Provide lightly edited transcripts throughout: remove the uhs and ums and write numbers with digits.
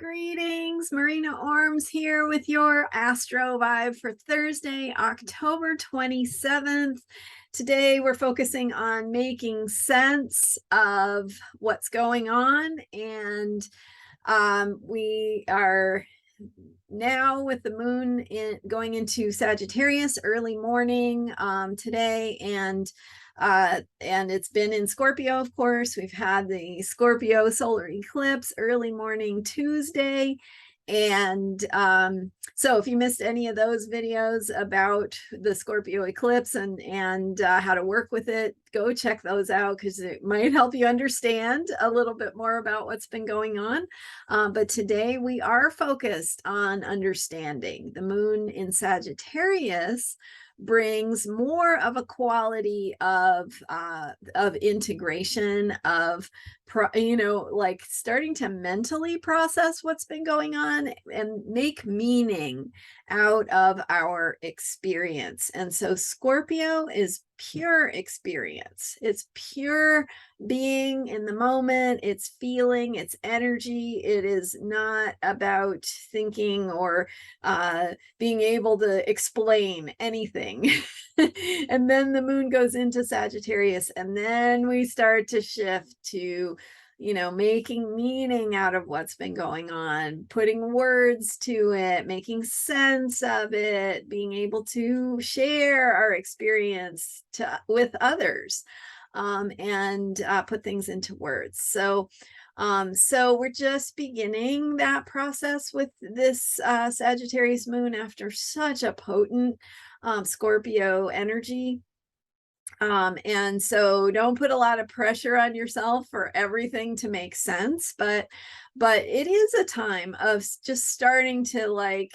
Greetings, Marina Ormes here with your Astro vibe for Thursday, October 27th. Today we're focusing on making sense of what's going on, and we are now with the moon going into Sagittarius early morning today, and it's been in Scorpio. Of course, we've had the Scorpio solar eclipse early morning Tuesday. And so if you missed any of those videos about the Scorpio eclipse and how to work with it, go check those out, because it might help you understand a little bit more about what's been going on. But today we are focused on understanding. The moon in Sagittarius brings more of a quality of integration, of like starting to mentally process what's been going on and make meaning out of our experience. And so Scorpio is pure experience. It's pure being in the moment. It's feeling, it's energy. It is not about thinking or being able to explain anything. And then the moon goes into Sagittarius, and then we start to shift to making meaning out of what's been going on, putting words to it, making sense of it, being able to share our experience with others, and put things into words. So we're just beginning that process with this Sagittarius moon after such a potent Scorpio energy. And so don't put a lot of pressure on yourself for everything to make sense, but it is a time of just starting to like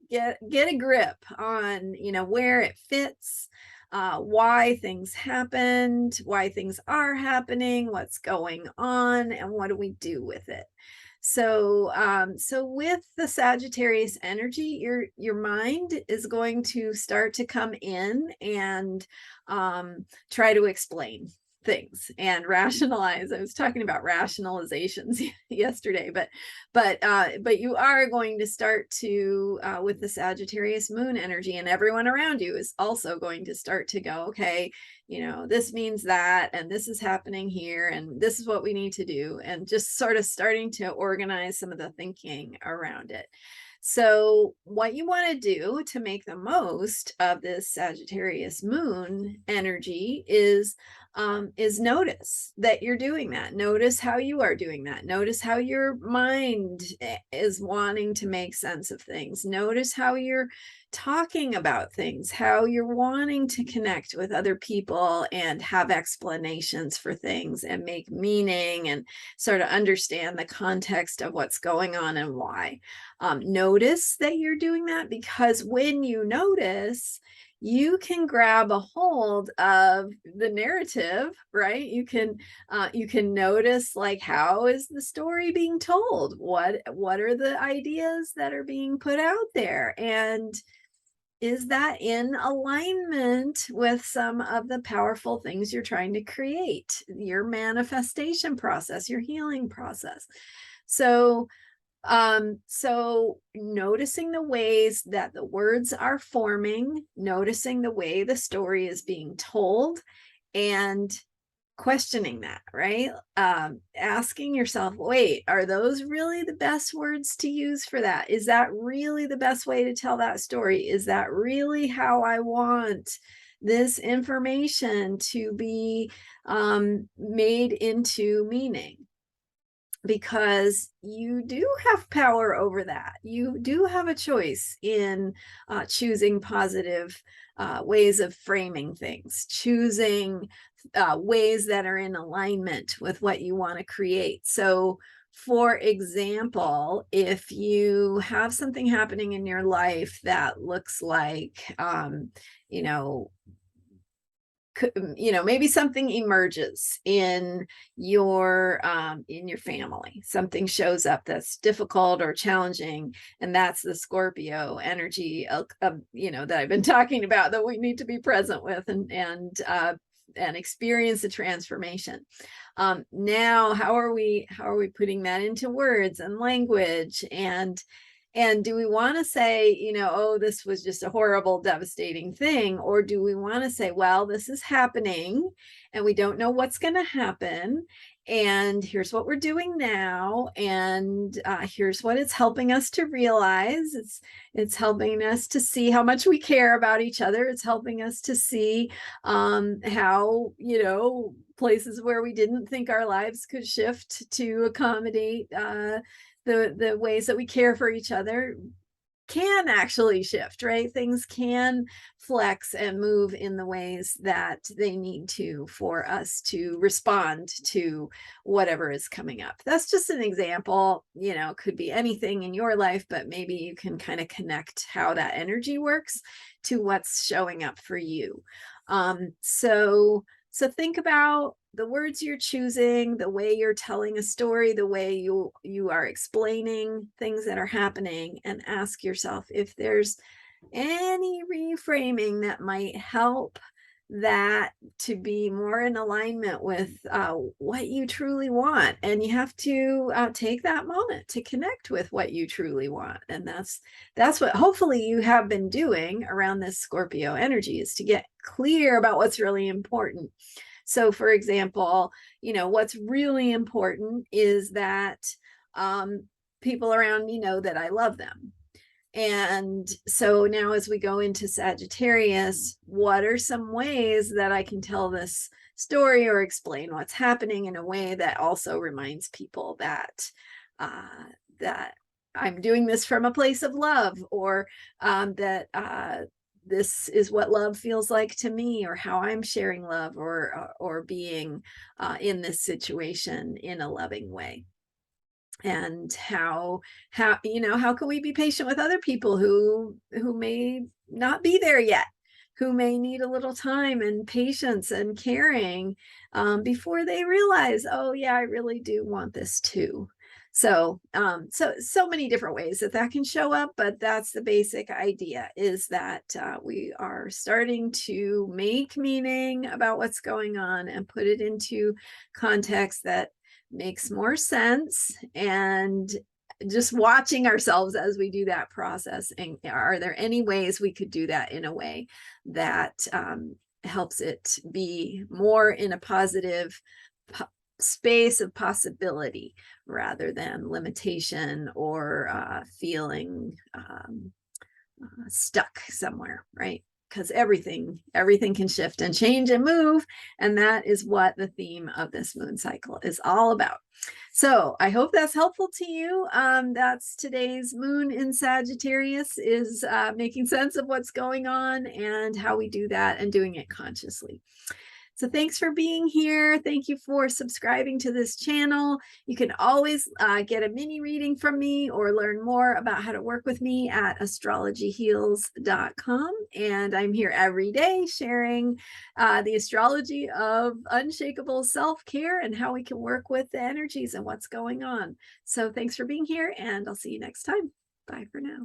get a grip on where it fits, why things happened, why things are happening, what's going on, and what do we do with it. So with the Sagittarius energy, your mind is going to start to come in and try to explain things and rationalize. I was talking about rationalizations yesterday, but you are going to start to with the Sagittarius moon energy, and everyone around you is also going to start to go, okay, this means that, and this is happening here, and this is what we need to do, and just sort of starting to organize some of the thinking around it. So what you want to do to make the most of this Sagittarius moon energy is notice that you're doing that. Notice how you are doing that. Notice how your mind is wanting to make sense of things. Notice how you're talking about things, how you're wanting to connect with other people and have explanations for things and make meaning and sort of understand the context of what's going on and why. Notice that you're doing that, because when you notice, you can grab a hold of the narrative, right? You can notice, like, how is the story being told? What are the ideas that are being put out there? And is that in alignment with some of the powerful things you're trying to create, your manifestation process, your healing process? So noticing the ways that the words are forming, noticing the way the story is being told, and questioning that, right? Asking yourself, wait, are those really the best words to use for that? Is that really the best way to tell that story? Is that really how I want this information to be made into meaning? Because you do have power over that. You do have a choice in choosing positive ways of framing things, choosing ways that are in alignment with what you want to create. So, for example, if you have something happening in your life that looks like, maybe something emerges in your family, something shows up that's difficult or challenging, and that's the Scorpio energy of that I've been talking about, that we need to be present with and and experience the transformation. Now, how are we putting that into words and language? And do we want to say, you know, oh, this was just a horrible, devastating thing? Or do we want to say, well, this is happening and we don't know what's going to happen. And here's what we're doing now. And here's what it's helping us to realize. It's helping us to see how much we care about each other. It's helping us to see how, you know, places where we didn't think our lives could shift to accommodate the ways that we care for each other can actually shift, right? Things can flex and move in the ways that they need to for us to respond to whatever is coming up. That's just an example, you know, could be anything in your life, but maybe you can kind of connect how that energy works to what's showing up for you. So think about the words you're choosing, the way you're telling a story, the way you are explaining things that are happening, and ask yourself if there's any reframing that might help that to be more in alignment with what you truly want. And you have to take that moment to connect with what you truly want. And that's what hopefully you have been doing around this Scorpio energy, is to get clear about what's really important. So for example, you know, what's really important is that people around me know that I love them. And so now as we go into Sagittarius, what are some ways that I can tell this story or explain what's happening in a way that also reminds people that that I'm doing this from a place of love, or that this is what love feels like to me, or how I'm sharing love, or being in this situation in a loving way. And how you know, how can we be patient with other people who may not be there yet, who may need a little time and patience and caring before they realize, oh yeah, I really do want this too. So so many different ways that can show up, but that's the basic idea, is that we are starting to make meaning about what's going on and put it into context that makes more sense, and just watching ourselves as we do that process. And are there any ways we could do that in a way that helps it be more in a positive space of possibility rather than limitation, or feeling stuck somewhere, right? Because everything can shift and change and move, and that is what the theme of this moon cycle is all about. So I hope that's helpful to you. That's today's moon in Sagittarius, is making sense of what's going on and how we do that, and doing it consciously. So thanks for being here. Thank you for subscribing to this channel. You can always get a mini reading from me or learn more about how to work with me at astrologyheals.com. And I'm here every day sharing the astrology of unshakable self-care and how we can work with the energies and what's going on. So thanks for being here, and I'll see you next time. Bye for now.